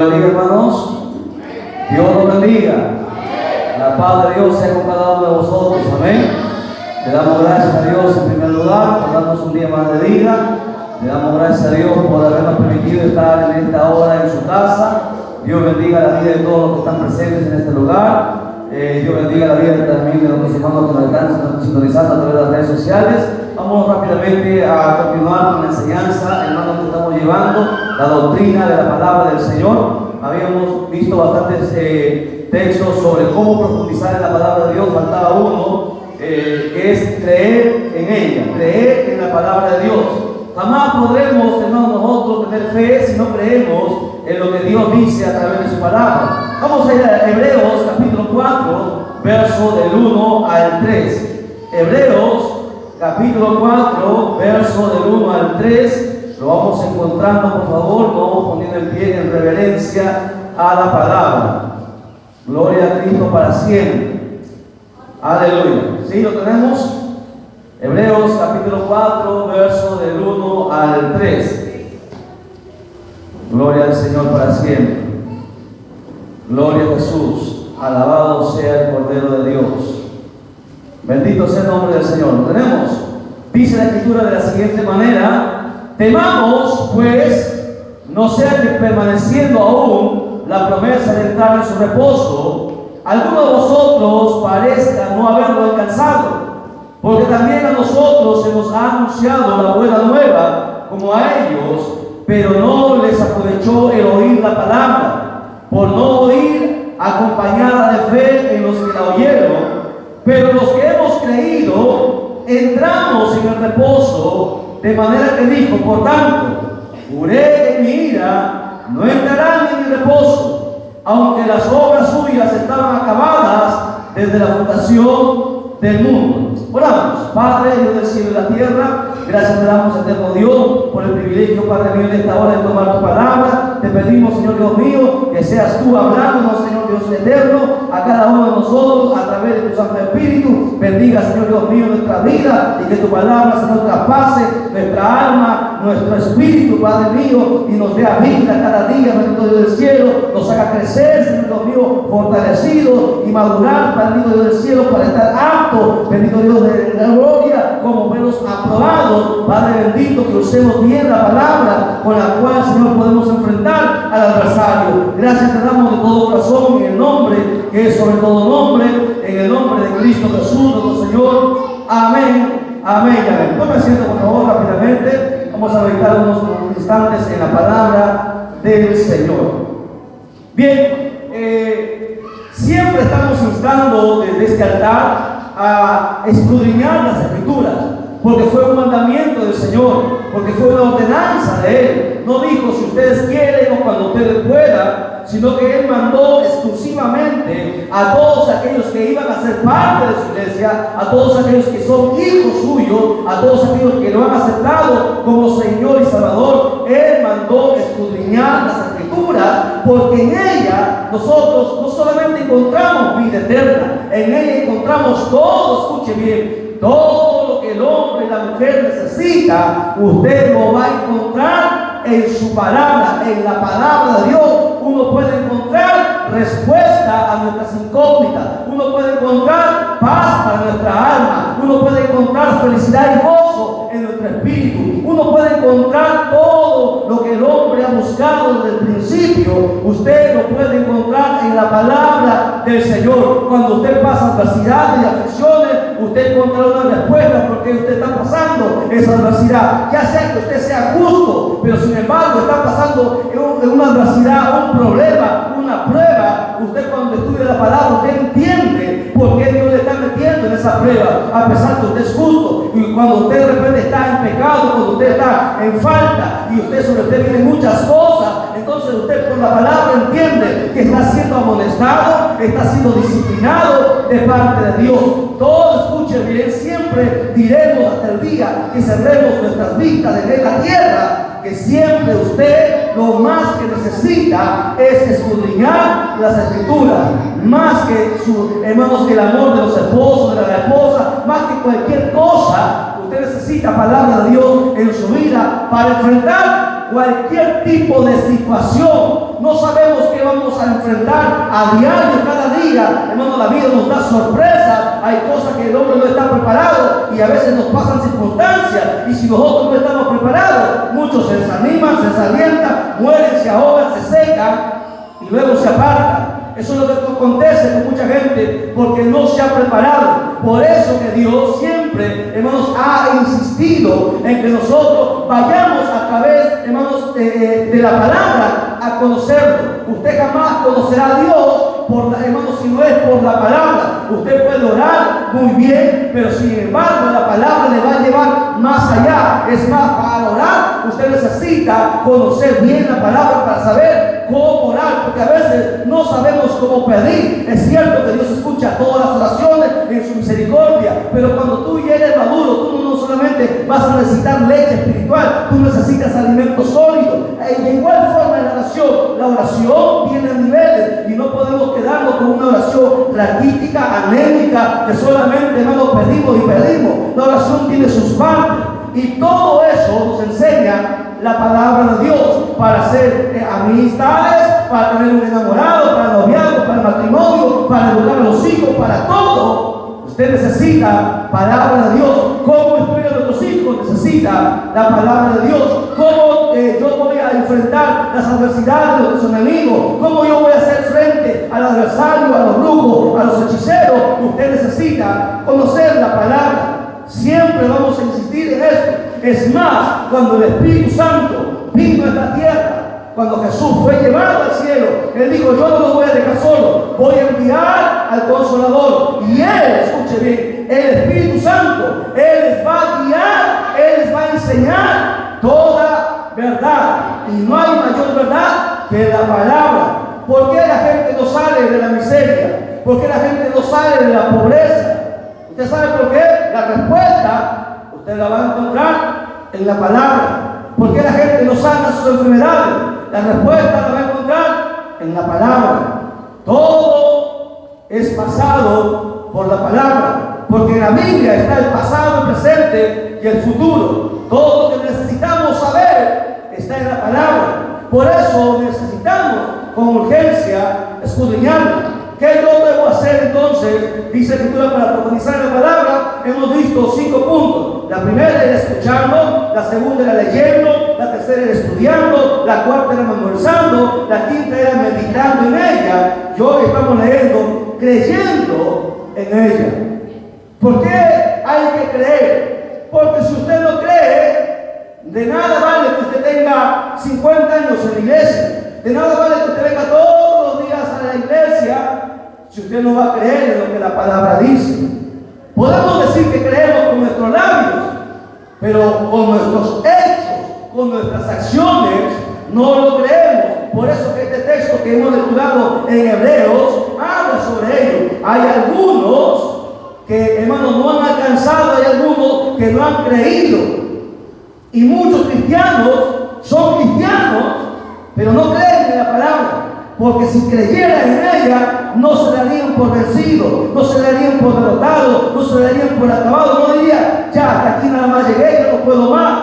Bendiga, hermanos. Dios los bendiga. La paz de Dios sea con cada uno de vosotros. Amén. Le damos gracias a Dios en primer lugar por darnos un día más de vida. Le damos gracias a Dios por habernos permitido estar en esta hora en su casa. Dios bendiga la vida de todos los que están presentes en este lugar. Dios bendiga la vida también de los hermanos que nos están sintonizando a través de las redes sociales. Vamos rápidamente a continuar con la enseñanza, hermanos, que estamos llevando, la doctrina de la palabra del Señor. Habíamos visto bastantes textos sobre cómo profundizar en la palabra de Dios. Faltaba uno, que es creer en ella, creer en la palabra de Dios. Jamás podremos, hermanos, nosotros tener fe si no creemos en lo que Dios dice a través de su palabra. Vamos a ir a Hebreos capítulo 4, verso del 1 al 3. Hebreos capítulo 4, verso del 1 al 3. Lo vamos encontrando, por favor. Lo vamos poniendo en pie en reverencia a la palabra. Gloria a Cristo para siempre. Aleluya. ¿Sí lo tenemos? Hebreos capítulo 4, verso del 1 al 3. Gloria al Señor para siempre. Gloria a Jesús. Alabado sea el Cordero de Dios. Bendito sea el nombre del Señor. ¿Lo tenemos? Dice la Escritura de la siguiente manera: temamos, pues, no sea que permaneciendo aún la promesa de entrar en su reposo, alguno de vosotros parezca no haberlo alcanzado, porque también a nosotros se nos ha anunciado la buena nueva, como a ellos, pero no les aprovechó el oír la palabra, por no oír acompañada de fe en los que la oyeron. Pero los que hemos creído entramos en el reposo, de manera que dijo: por tanto, juré en mi ira, no entrarán en mi reposo, aunque las obras suyas estaban acabadas desde la fundación del mundo. Oramos. Padre, Dios del cielo y la tierra, gracias te damos, eterno Dios, por el privilegio, Padre mío, en esta hora de tomar tu palabra. Te pedimos, Señor Dios mío, que seas tú hablándonos, Señor Dios eterno, a cada uno de nosotros a través de tu Santo Espíritu. Bendiga, Señor Dios mío, nuestra vida, y que tu palabra, Señor, traspase nuestra alma, nuestro espíritu, Padre mío, y nos dé vida cada día, bendito Dios del cielo, nos haga crecer, Señor Dios mío, fortalecido y madurar, bendito Dios del cielo, para estar apto, bendito Dios de la gloria, como menos aprobados. Padre bendito, que usemos bien la palabra con la cual, Señor, podemos enfrentar al adversario. Gracias te damos de todo corazón, en el nombre que es sobre todo nombre, en el nombre de Cristo Jesús, nuestro Señor. Amén, amén y amén. Tome asiento, por favor, rápidamente. Vamos a meditar unos instantes en la palabra del Señor. Bien, siempre estamos instando desde este altar a escudriñar las Escrituras, porque fue un mandamiento del Señor, porque fue una ordenanza de Él. No dijo si ustedes quieren o cuando ustedes puedan, sino que Él mandó exclusivamente a todos aquellos que iban a ser parte de su iglesia, a todos aquellos que son hijos suyos, a todos aquellos que lo han aceptado como Señor y Salvador. Él mandó escudriñar las Escrituras, porque en ella nosotros no solamente encontramos vida eterna, en ella encontramos todo, escuche bien, todo lo que el hombre y la mujer necesita. Usted lo va a encontrar en su palabra, en la palabra de Dios. Uno puede encontrar respuesta a nuestras incógnitas, uno puede encontrar paz para nuestra alma, uno puede encontrar felicidad y gozo en nuestro espíritu, uno puede encontrar todo lo que el hombre ha buscado desde el principio. Usted lo puede encontrar en la palabra del Señor. Cuando usted pasa adversidades y aflicciones, usted encontrará una respuesta porque usted está pasando esa adversidad, ya sea que usted sea justo, pero sin embargo está pasando en una adversidad, un problema, una prueba. Usted, cuando estudia la palabra, usted entiende por qué Dios le está metiendo en esa prueba, a pesar que usted es justo. Y cuando usted de repente está en pecado, cuando usted está en falta y usted sobre usted vienen muchas cosas, entonces usted por la palabra entiende que está siendo amonestado, está siendo disciplinado de parte de Dios. Todo, escuche bien, siempre diremos hasta el día que cerremos nuestras vistas desde la tierra, que siempre usted lo más que necesita es escudriñar las Escrituras, más que hermanos, que el amor de los esposos, de la esposa, más que cualquier cosa. Usted necesita palabra de Dios en su vida para enfrentar cualquier tipo de situación. No No sabemos qué vamos a enfrentar a diario, cada día. Hermano, la vida nos da sorpresas. Hay cosas que el hombre no está preparado y a veces nos pasan circunstancias. Y si nosotros no estamos preparados, muchos se desaniman, se desalientan, mueren, se ahogan, se secan y luego se apartan. Eso es lo que acontece con mucha gente porque no se ha preparado. Por eso que Dios siempre, hermanos, ha insistido en que nosotros vayamos a través, hermanos, de la palabra a conocerlo. Usted jamás conocerá a Dios, hermanos, si no es por la palabra. Usted puede orar muy bien, pero sin embargo la palabra le va a llevar más allá. Es más, para orar usted necesita conocer bien la palabra para saber cómo orar, porque a veces no sabemos cómo pedir. Es cierto que Dios escucha todas las oraciones en su misericordia, pero cuando tú ya eres maduro, tú no solamente vas a necesitar leche espiritual, tú necesitas alimento sólido. De igual forma en la oración tiene niveles y no podemos quedarnos con una oración raquítica, anémica, que solamente no pedimos y pedimos. La oración tiene sus partes y todo eso nos enseña la palabra de Dios para hacer amistades, para tener un enamorado, para el noviazgo, para el matrimonio, para educar a los hijos, para todo. Usted necesita palabra de Dios. ¿Cómo instruir a nuestros hijos? Necesita la palabra de Dios. ¿Cómo yo voy a enfrentar las adversidades de nuestros enemigos? ¿Cómo yo voy a hacer frente al adversario, a los brujos, a los hechiceros? Usted necesita conocer la palabra. Siempre vamos a insistir en esto. Es más, cuando el Espíritu Santo vino a esta tierra, cuando Jesús fue llevado al cielo, Él dijo: yo no lo voy a dejar solo, voy a enviar al Consolador. Y Él, escuche bien, el Espíritu Santo, Él les va a guiar, Él les va a enseñar toda verdad. Y no hay mayor verdad que la palabra. ¿Por qué la gente no sale de la miseria? ¿Por qué la gente no sale de la pobreza? ¿Usted sabe por qué? La respuesta usted la va a encontrar en la palabra. ¿Por qué la gente no sana sus enfermedades? La respuesta la va a encontrar en la palabra. Todo es pasado por la palabra, porque en la Biblia está el pasado, el presente y el futuro. Todo lo que necesitamos saber está en la palabra. Por eso necesitamos con urgencia escudriñarla. ¿Qué yo debo hacer entonces? Dice la Escritura, para profundizar en la palabra. Hemos visto 5 puntos. La primera era escuchando, la segunda era leyendo, la tercera era estudiando, la cuarta era memorizando, la quinta era meditando en ella. Y hoy estamos leyendo, creyendo en ella. ¿Por qué hay que creer? Porque si usted no cree, de nada vale que usted tenga 50 años en la iglesia. De nada vale que usted venga todos los días a la iglesia si usted no va a creer en lo que la palabra dice. Podemos decir que creemos con nuestros labios, pero con nuestros hechos, con nuestras acciones, no lo creemos. Por eso que este texto que hemos estudiado en Hebreos habla sobre ello. Hay algunos que, hermanos, no han alcanzado, hay algunos que no han creído. Y muchos cristianos son cristianos, pero no creen en la palabra, porque si creyeran en ella, no se darían por vencidos, no se darían por derrotados, no se darían por acabados, no dirían: ya, hasta aquí nada más llegué, ya no puedo más.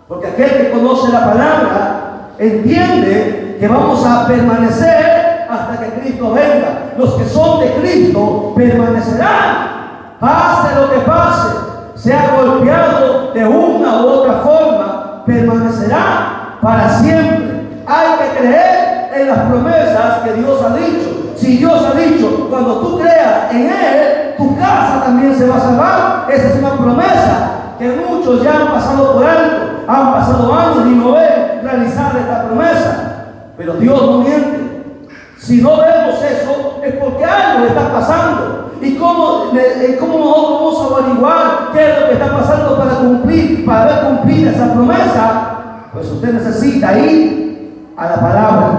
Porque aquel que conoce la palabra entiende que vamos a permanecer hasta que Cristo venga. Los que son de Cristo permanecerán, pase lo que pase, sea golpeado de una u otra forma, permanecerá para siempre. Hay que creer en las promesas que Dios ha dicho. Si Dios ha dicho, cuando tú creas en Él, tu casa también se va a salvar. Esa es una promesa que muchos ya han pasado por alto, han pasado años y no ven realizar esta promesa. Pero Dios no miente. Si no vemos eso, es porque algo está pasando. ¿Y cómo nosotros vamos a averiguar qué es lo que está pasando para ver cumplir esa promesa? Pues usted necesita ir a la palabra.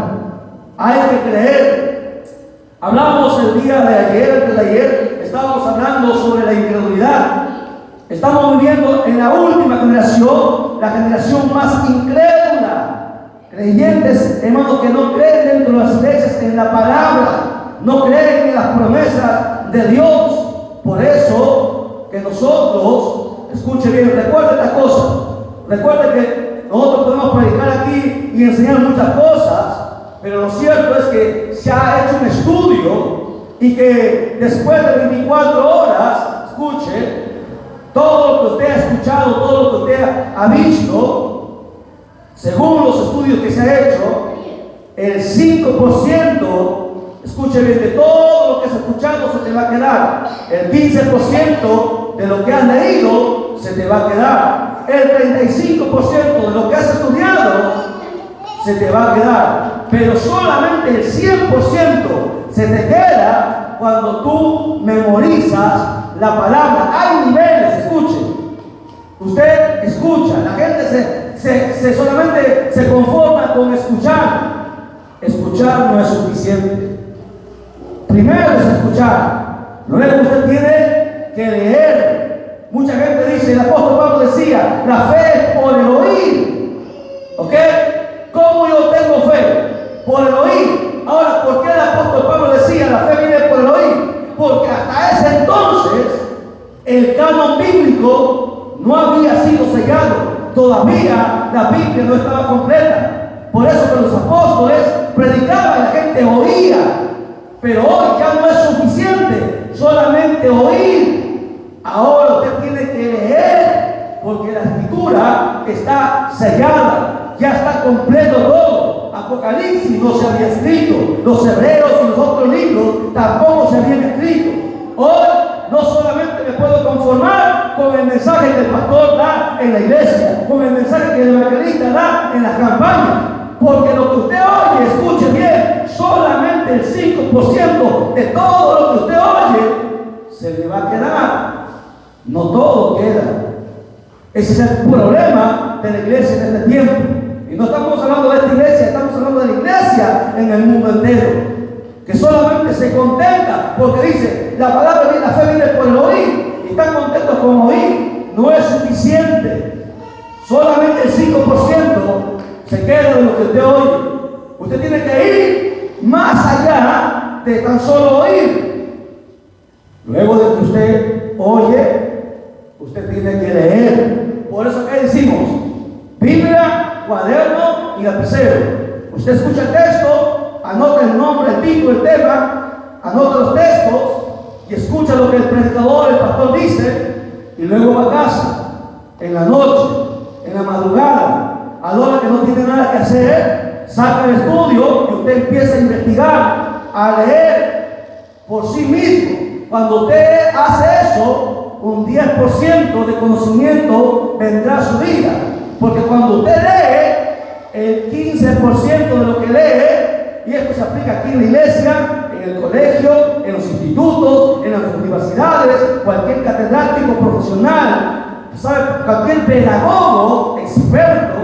Hay que creer. Hablamos el día de ayer, antes de ayer, estábamos hablando sobre la incredulidad. Estamos viviendo en la última generación, la generación más incrédula. Creyentes, hermanos, que no creen dentro de las iglesias en la palabra, no creen en las promesas de Dios. Por eso que nosotros, escuche bien, recuerde esta cosa. Recuerde que nosotros podemos predicar aquí y enseñar muchas cosas, pero que se ha hecho un estudio y que después de 24 horas, escuche, todo lo que usted ha escuchado, todo lo que usted ha visto, según los estudios que se ha hecho, el 5%, escuche bien, de todo lo que has escuchado se te va a quedar. El 15% de lo que has leído se te va a quedar. El 35% de lo que has estudiado se te va a quedar. Pero solamente el 100% se te queda cuando tú memorizas la palabra. Hay niveles, escuche. Usted escucha, la gente solamente se conforma con escuchar. Escuchar no es suficiente. Primero es escuchar, luego usted tiene que leer. Mucha gente dice, el apóstol Pablo decía, la fe es por el oír. ¿Ok? ¿Cómo yo tengo fe? Por el oír. Ahora, ¿por qué el apóstol Pablo decía, la fe viene por el oír? Porque hasta ese entonces, el canon bíblico no había sido sellado. Todavía la Biblia no estaba completa. Por eso que los apóstoles predicaban y la gente oía. Pero hoy ya no es suficiente solamente oír. Ahora usted tiene que leer, porque la escritura está sellada, ya está completo todo. Apocalipsis no se había escrito, los hebreos y los otros libros tampoco se habían escrito. Hoy no solamente me puedo conformar con el mensaje que el pastor da en la iglesia, con el mensaje que el evangelista da en las campañas, porque lo que usted oye, escuche bien, solamente el 5% de todo lo que usted oye se le va a quedar. No todo queda. Ese es el problema de la iglesia en este tiempo. Y no estamos hablando de esta iglesia, estamos hablando de la iglesia en el mundo entero, que solamente se contenta porque dice, la palabra, la fe viene por el oír, y están contentos con oír. No es suficiente. Solamente el 5% se queda de lo que usted oye. Usted tiene que ir más allá de tan solo oír. Luego de que usted oye, usted tiene que leer. Por eso que decimos, Biblia, cuaderno y lapicero. Usted escucha el texto, anota el nombre, el título, el tema, anota los textos y escucha lo que el predicador, el pastor dice, y luego va a casa, en la noche, en la madrugada, a la hora que no tiene nada que hacer, saca el estudio y usted empieza a investigar, a leer por sí mismo. Cuando usted hace eso, un 10% de conocimiento vendrá a su vida. Porque cuando usted lee, el 15% de lo que lee, y esto se aplica aquí en la iglesia, en el colegio, en los institutos, en las universidades, cualquier catedrático profesional, ¿sabe? Cualquier pedagogo experto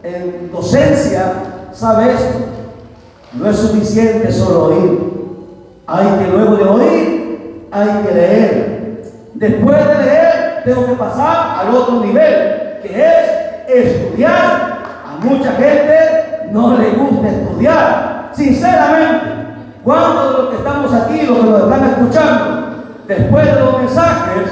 en docencia sabe esto. No es suficiente solo oír. Hay que luego de oír, hay que leer. Después de leer, tengo que pasar al otro nivel, que es estudiar. A mucha gente no le gusta estudiar. Sinceramente, ¿cuántos de los que estamos aquí, los que nos están escuchando, después de los mensajes,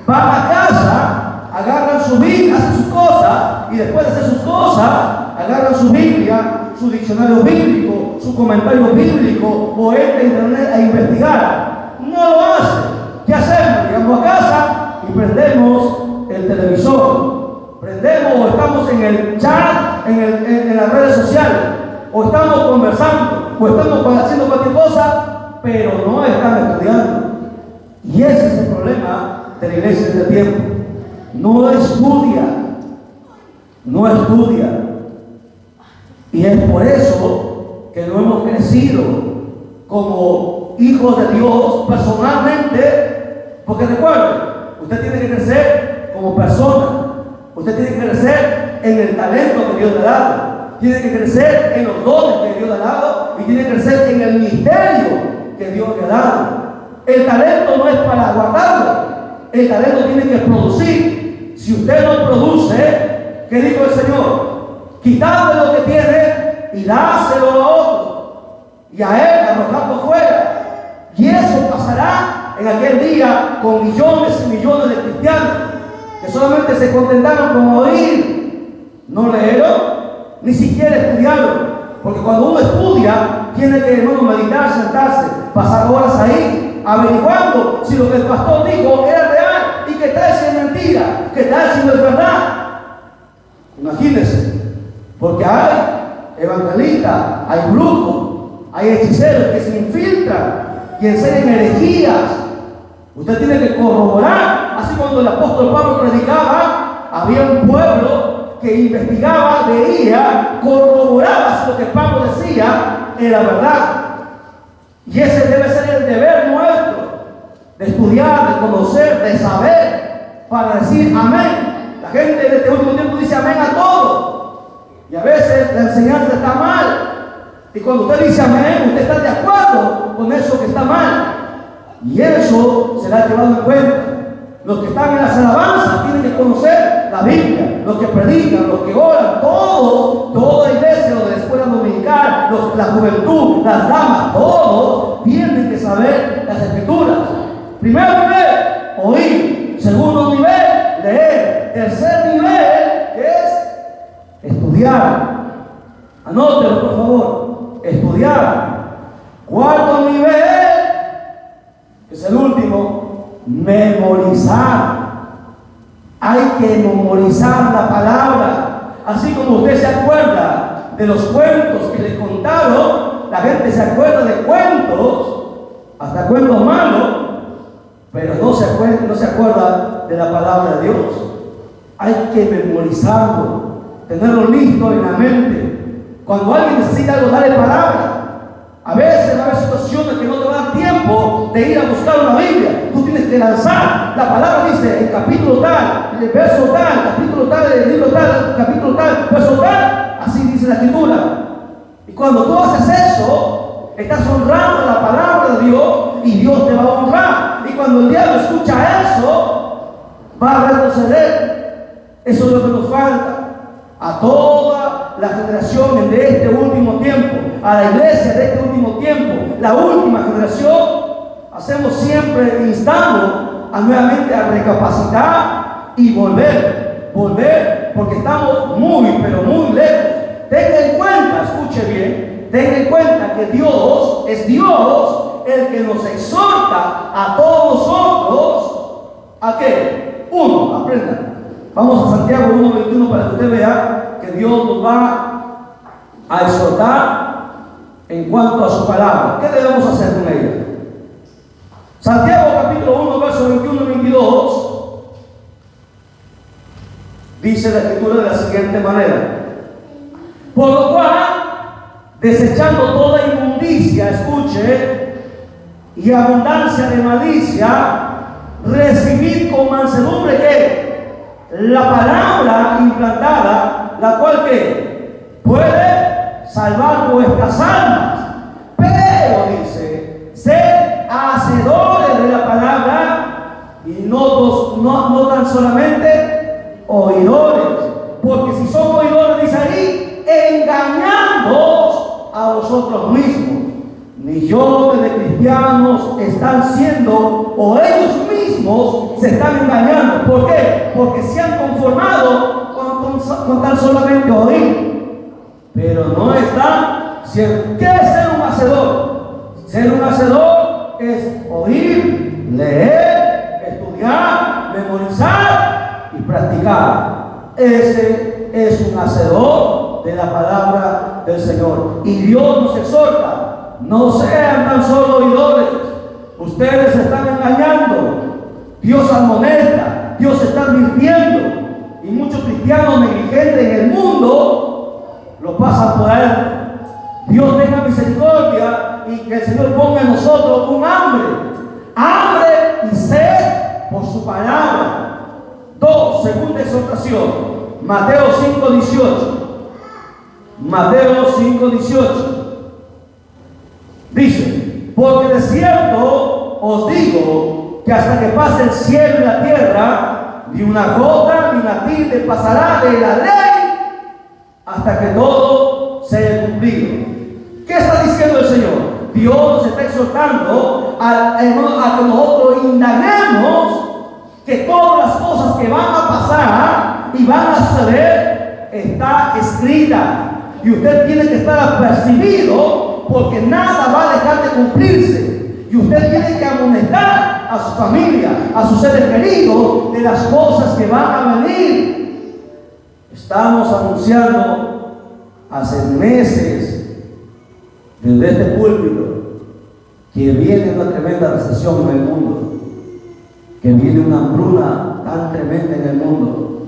van a casa, agarran su Biblia, hacen sus cosas, y después de hacer sus cosas, agarran su Biblia, su diccionario bíblico, su comentario bíblico, o entra a internet a investigar? No lo hacen. ¿Qué hacemos? Llegamos a casa y prendemos el televisor, prendemos o estamos en el chat, en las redes sociales, o estamos conversando, o estamos haciendo cualquier cosa, pero no están estudiando. Y ese es el problema de la iglesia de este tiempo. No estudia, no estudia. Y es por eso que no hemos crecido como hijos de Dios personalmente, porque recuerden, usted tiene que crecer como persona, usted tiene que crecer en el talento que Dios le ha dado, tiene que crecer en los dones que Dios le ha dado, y tiene que crecer en el ministerio que Dios le ha dado. El talento no es para guardarlo, el talento tiene que producir. Si usted no produce, ¿qué dijo el Señor? Quitadle lo que tiene y dáselo a otro, y a él arrojando fuera. Y eso pasará en aquel día con millones y millones de cristianos que solamente se contentaron con oír, no leyeron, ni siquiera estudiaron. Porque cuando uno estudia, tiene que, hermano, meditar, sentarse, pasar horas ahí, averiguando si lo que el pastor dijo era real y qué tal si es mentira, qué tal si no es verdad. Imagínense, porque hay evangelistas, hay brujos, hay hechiceros que se infiltran y enseñan herejías. Usted tiene que corroborar. Así cuando el apóstol Pablo predicaba, había un pueblo que investigaba, veía, corroboraba si lo que Pablo decía era verdad. Y ese debe ser el deber nuestro, de estudiar, de conocer, de saber, para decir amén. La gente de este último tiempo dice amén a todo. Y a veces la enseñanza está mal. Y cuando usted dice amén, usted está de acuerdo con eso que está mal. Y eso será llevado en cuenta. Los que están en las alabanzas tienen que conocer la Biblia. Los que predican, los que oran, todos, toda iglesia, los de la escuela dominical, la juventud, las damas, todos tienen que saber las escrituras. Primer nivel, oír. Segundo nivel, leer. Tercer nivel es estudiar. Anótelo, por favor. Estudiar. Cuarto nivel, que es el último, memorizar. Hay que memorizar la palabra. Así como usted se acuerda de los cuentos que le contaron, la gente se acuerda de cuentos, hasta cuentos malos, pero no se acuerda de la palabra de Dios. Hay que memorizarlo, tenerlo listo en la mente. Cuando alguien necesita algo, dale palabra. A veces va a haber situaciones que no te dan tiempo de ir a buscar una Biblia. Tú tienes que lanzar. La palabra dice, el capítulo tal, el verso tal, capítulo tal, el libro tal, capítulo tal, verso tal. Así dice la escritura. Y cuando tú haces eso, estás honrando la palabra de Dios y Dios te va a honrar. Y cuando el diablo escucha eso, va a retroceder. Eso es lo que nos falta a toda la generación de este último tiempo, a la iglesia de este último tiempo, la última generación. Hacemos siempre, instamos a nuevamente a recapacitar y volver, porque estamos muy, pero muy lejos. Tenga en cuenta, escuche bien, tenga en cuenta que Dios es Dios el que nos exhorta a todos nosotros. ¿A qué? Uno, aprendan. Vamos a Santiago 1:21 para que usted vea que Dios nos va a exhortar en cuanto a su palabra. ¿Qué debemos hacer con ella? Santiago capítulo 1, versos 21 y 22 dice la escritura de la siguiente manera: por lo cual, desechando toda inmundicia, escuche, y abundancia de malicia, recibid con mansedumbre que la palabra implantada, la cual que puede salvar vuestras almas. Pero dice, sed hacedores de la palabra y no tan solamente oidores, porque si son oidores, dice ahí, engañándoos a vosotros mismos. Millones de cristianos están siendo, o ellos mismos se están engañando. ¿Por qué? Porque se han conformado con tan solamente oír, pero no están siendo. ¿Qué es ser un hacedor? Ser un hacedor es oír, leer, estudiar, memorizar y practicar. Ese es un hacedor de la palabra del Señor. Y Dios nos exhorta: no sean tan solo oidores. Ustedes se están engañando. Dios amonesta, Dios está advirtiendo. Y muchos cristianos negligentes en el mundo lo pasan por alto. Dios tenga misericordia y que el Señor ponga en nosotros un hambre y sed por su palabra. Segunda exhortación, Mateo 5:18. Mateo 5:18. Dice: porque de cierto os digo que hasta que pase el cielo y la tierra, ni una gota ni una tilde pasará de la ley hasta que todo se haya cumplido. ¿Qué está diciendo el Señor? Dios nos está exhortando a que nosotros indaguemos que todas las cosas que van a pasar y van a suceder está escrita. Y usted tiene que estar apercibido porque nada va a dejar de cumplirse. Y usted tiene que amonestar a su familia, a sus seres queridos, de las cosas que van a venir. Estamos anunciando hace meses desde este púlpito que viene una tremenda recesión en el mundo, que viene una hambruna tan tremenda en el mundo,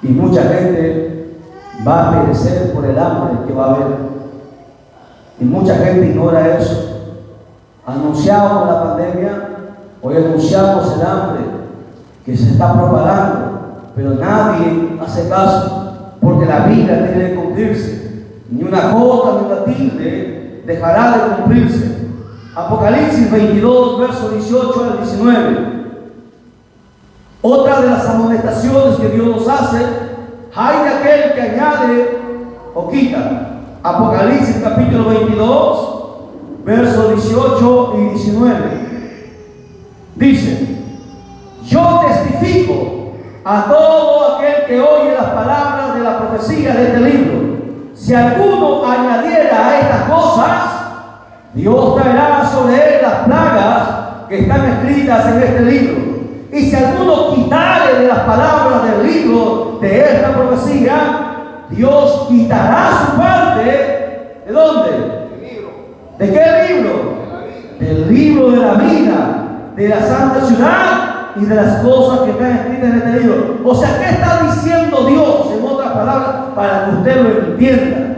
y mucha gente va a perecer por el hambre que va a haber, y mucha gente ignora eso. Anunciamos la pandemia, hoy anunciamos el hambre que se está propagando, pero nadie hace caso, porque la vida tiene que cumplirse. Ni una jota ni una tilde dejará de cumplirse. Apocalipsis 22, versos 18 al 19. Otra de las amonestaciones que Dios nos hace: hay de aquel que añade o quita. Apocalipsis capítulo 22, versos 18 y 19. Dice: yo testifico a todo aquel que oye las palabras de la profecía de este libro. Si alguno añadiera a estas cosas, Dios traerá sobre él las plagas que están escritas en este libro. Y si alguno quitare de las palabras del libro de esta profecía, Dios quitará su parte. ¿De dónde? ¿De qué libro? Del libro de la vida, de la santa ciudad y de las cosas que están escritas en este libro. O sea, ¿qué está diciendo Dios? En otras palabras, para que usted lo entienda.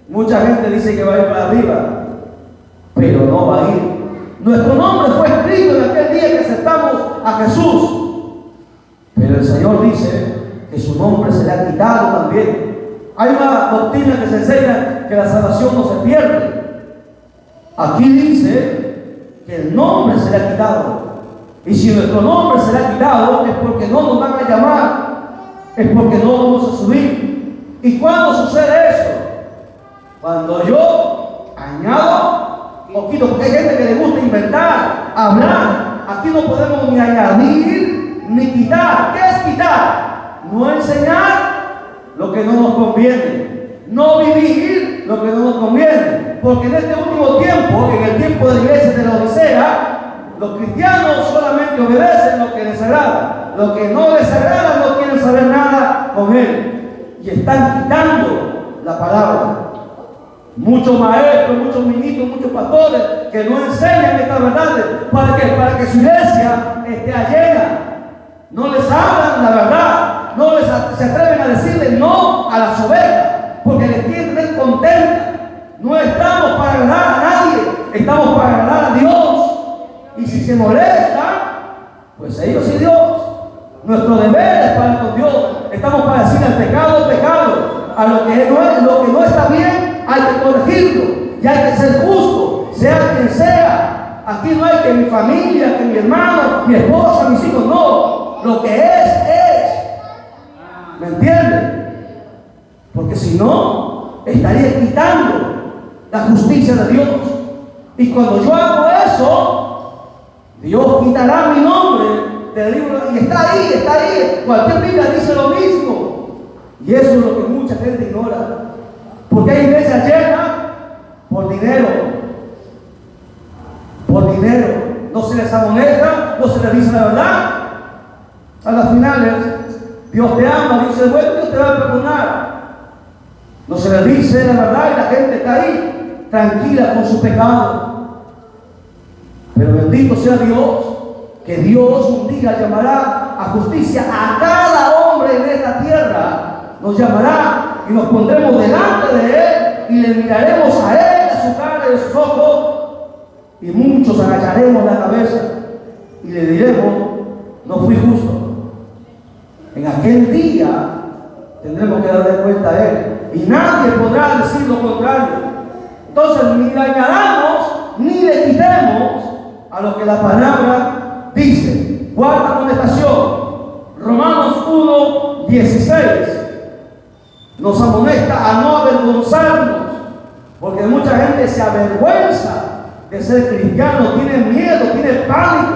Mucha gente dice que va a ir para arriba, pero no va a ir. Nuestro nombre fue escrito en aquel día que aceptamos a Jesús, pero el Señor dice que su nombre será quitado también. Hay una doctrina que se enseña que la salvación no se pierde. Aquí dice que el nombre será quitado. Y si nuestro nombre será quitado, es porque no nos van a llamar, es porque no vamos a subir. ¿Y cuándo sucede eso? Cuando yo añado o quito, porque hay gente que le gusta inventar, hablar. Aquí no podemos ni añadir ni quitar. ¿Qué es quitar? No enseñar lo que no nos conviene, no vivir lo que no nos conviene. Porque en este último tiempo, en el tiempo de la iglesia de la Odisea, los cristianos solamente obedecen lo que les agrada. Lo que no les agrada no quieren saber nada con él. Y están quitando la palabra. Muchos maestros, muchos ministros, muchos pastores que no enseñan estas verdades para que su iglesia esté llena. No les hablan la verdad, no se atreven a decirle no a las ovejas, porque les quieren tener contentas. No estamos para agradar a nadie, estamos para agradar a Dios. Y si se molesta, pues ellos y Dios. Nuestro deber es para con Dios. Estamos para decir al pecado, pecado. A lo que no está bien, hay que corregirlo. Y hay que ser justo, sea quien sea. Aquí no hay que mi familia, que mi hermano, mi esposa, mis hijos. No. Lo que es. ¿Me entienden? Porque si no, estaría quitando la justicia de Dios. Y cuando yo hago eso, Dios quitará mi nombre del libro. Y está ahí. Cualquier Biblia dice lo mismo. Y eso es lo que mucha gente ignora. Porque hay iglesias llenas por dinero. Por dinero. No se les amonesta, no se les dice la verdad. A las finales, Dios te ama, Dios es bueno, Dios te va a perdonar. No se les dice la verdad y la gente está ahí, tranquila con su pecado. Pero bendito sea Dios, que Dios un día llamará a justicia a cada hombre en esta tierra. Nos llamará y nos pondremos delante de Él y le miraremos a Él, a su cara y a sus ojos, y muchos agacharemos la cabeza y le diremos: no fui justo. En aquel día tendremos que darle cuenta a Él y nadie podrá decir lo contrario. Entonces ni le añadamos ni le quitemos a lo que la palabra dice. Cuarta contestación, Romanos 1:16. Nos amonesta a no avergonzarnos, porque mucha gente se avergüenza de ser cristiano, tiene miedo, tiene pánico.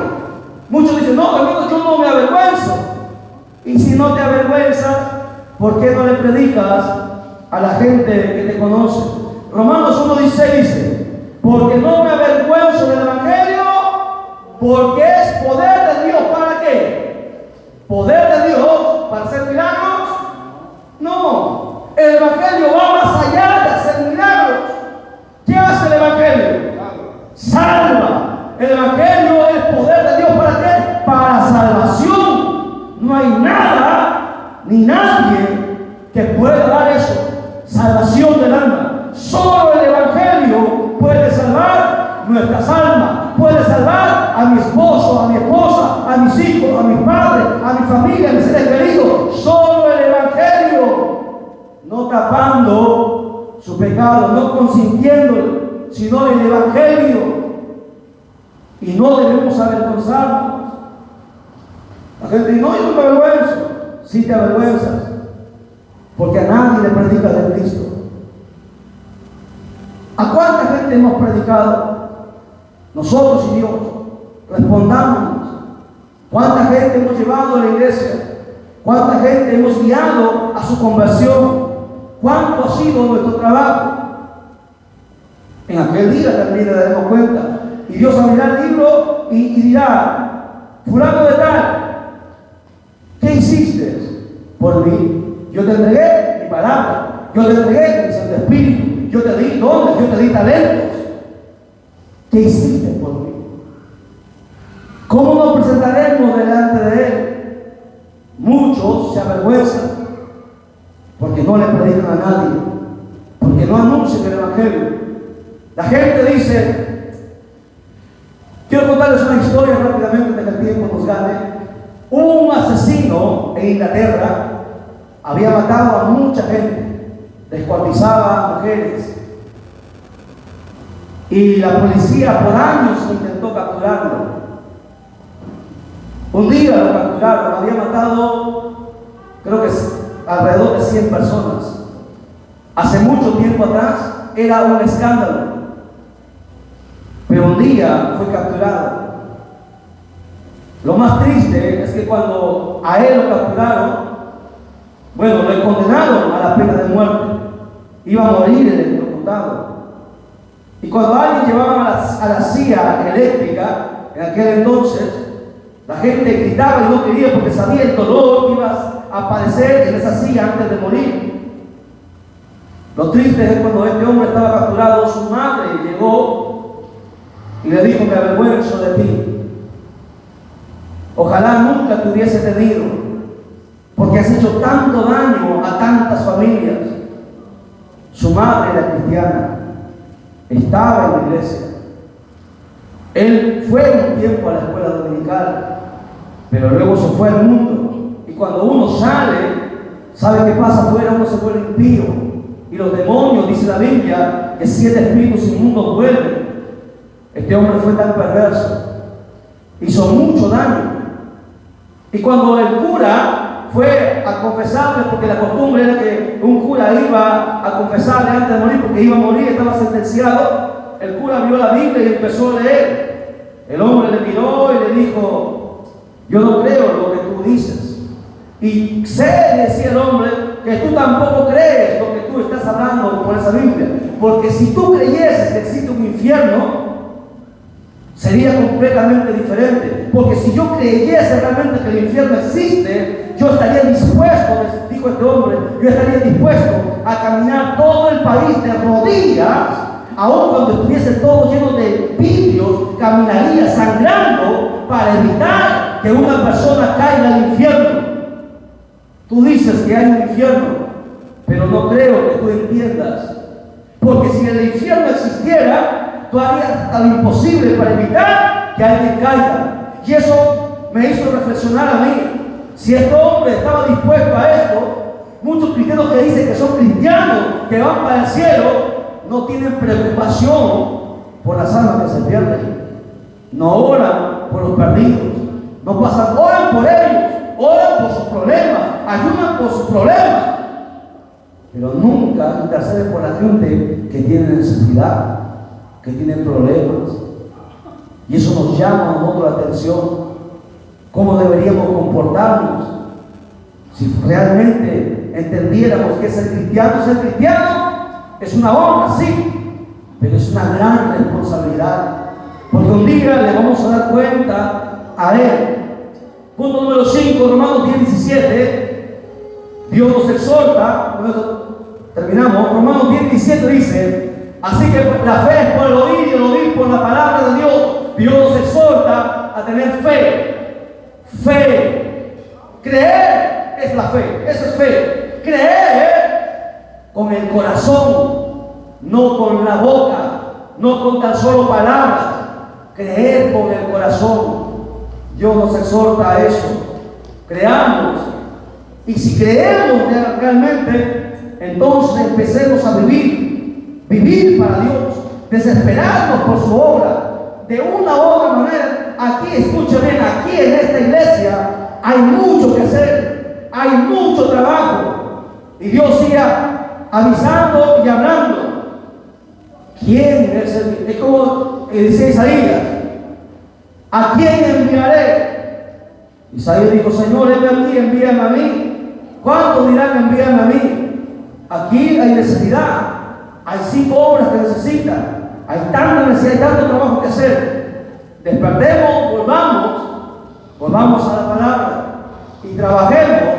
Muchos dicen: no, hermano, yo no me avergüenzo. Y si no te avergüenzas, ¿por qué no le predicas a la gente que te conoce? Romanos 1:16 dice: porque no me avergüenzo del Evangelio, porque es poder de Dios. ¿Para qué? ¿Poder de Dios para hacer milagros? No, el Evangelio va más allá de hacer milagros. ¿Qué hace el Evangelio? Salva. El Evangelio es poder de Dios. ¿Para qué? Para salvación. No hay nada ni nadie que pueda dar eso, salvación del alma. Solo el Evangelio puede salvar nuestras almas, puede salvar a mi esposo, a mi esposa, a mis hijos, a mis padres, a mi familia, a mis seres queridos. Solo el Evangelio, no tapando su pecado, no consintiéndolo, sino el Evangelio. Y no debemos avergonzarnos. La gente dice: no, yo no me avergüenzo. Sí te avergüenzas, porque a nadie le predicas de Cristo. ¿A cuánta gente hemos predicado? Nosotros y Dios. Respondámonos. ¿Cuánta gente hemos llevado a la iglesia? ¿Cuánta gente hemos guiado a su conversión? ¿Cuánto ha sido nuestro trabajo? En aquel día también le daremos cuenta. Y Dios abrirá el libro y dirá: fulano de tal, ¿qué hiciste por mí? Yo te entregué mi palabra, yo te entregué mi Santo Espíritu, yo te di dones, yo te di talentos. ¿Qué hiciste por mí? ¿Cómo nos presentaremos delante de Él? Muchos se avergüenzan porque no le predican a nadie, porque no anuncian el Evangelio. La gente dice, quiero contarles una historia rápidamente de que el tiempo nos gane. Un asesino en Inglaterra había matado a mucha gente, descuartizaba a mujeres, y la policía por años intentó capturarlo. Un día lo capturaron, había matado, creo que alrededor de 100 personas. Hace mucho tiempo atrás era un escándalo, pero un día fue capturado. Lo más triste es que cuando a él lo capturaron, bueno, lo condenaron a la pena de muerte. Iba a morir el electrocutado. Y cuando a alguien llevaban a la silla eléctrica, en aquel entonces, la gente gritaba y no quería porque sabía el dolor que ibas a padecer en esa silla antes de morir. Lo triste es cuando este hombre estaba capturado, su madre llegó y le dijo: me avergüenzo de ti. Ojalá nunca te hubiese tenido, porque has hecho tanto daño a tantas familias. Su madre era cristiana, estaba en la iglesia. Él fue un tiempo a la escuela dominical, pero luego se fue al mundo. Y cuando uno sale, ¿sabe qué pasa afuera? Uno se vuelve impío. Y los demonios, dice la Biblia, que 7 espíritus inmundos vuelven. Este hombre fue tan perverso, hizo mucho daño. Y cuando el cura fue a confesarle, porque la costumbre era que un cura iba a confesarle antes de morir, porque iba a morir, estaba sentenciado, el cura vio la Biblia y empezó a leer. El hombre le miró y le dijo: yo no creo lo que tú dices. Y sé, decía el hombre, que tú tampoco crees lo que tú estás hablando por esa Biblia. Porque si tú creyeses que existe un infierno, sería completamente diferente. Porque si yo creyese realmente que el infierno existe, yo estaría dispuesto, dijo este hombre, yo estaría dispuesto a caminar todo el país de rodillas, aun cuando estuviese todo lleno de vidrios, caminaría sangrando para evitar que una persona caiga al infierno. Tú dices que hay un infierno, pero no creo que tú entiendas. Porque si el infierno existiera, tú harías hasta lo imposible para evitar que alguien caiga. Y eso me hizo reflexionar a mí. Si este hombre estaba dispuesto a esto, muchos cristianos que dicen que son cristianos, que van para el cielo, no tienen preocupación por las almas que se pierden. No oran por los perdidos. No pasan, oran por ellos, oran por sus problemas, ayudan por sus problemas, pero nunca interceden por la gente que tiene necesidad, que tiene problemas. Y eso nos llama a nosotros la atención. ¿Cómo deberíamos comportarnos? Si realmente entendiéramos que ser cristiano Es una honra, sí, pero es una gran responsabilidad. Porque un día le vamos a dar cuenta a Él. Punto número 5, Romanos 10:17. Dios nos exhorta, con esto terminamos. Romanos 10:17 dice: así que la fe es por el oír y el oír por la palabra de Dios. Dios nos exhorta a tener fe. Fe. Creer es la fe. Eso es fe. Creer con el corazón, no con la boca, no con tan solo palabras. Creer con el corazón. Dios nos exhorta a eso. Creamos. Y si creemos realmente, entonces empecemos a vivir. Vivir para Dios. Desesperarnos por su obra. De una u otra manera, aquí, escuchen bien, aquí en esta iglesia hay mucho que hacer. Hay mucho trabajo. Y Dios sigue avisando y hablando. ¿Quién es el? Es como dice Isaías: ¿a quién enviaré? Isaías dijo: Señor, envíame a mí. ¿Cuántos dirán envíame a mí? Aquí hay necesidad. Hay 5 obras que necesitan. Hay tanta necesidad, hay tanto trabajo que hacer. Despertemos, volvamos a la palabra y trabajemos,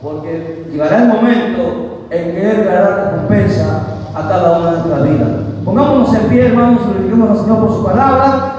porque llegará el momento en que Él dará recompensa a cada una de nuestras vidas. Pongámonos en pie, hermanos, y glorifiquemos al Señor por su palabra.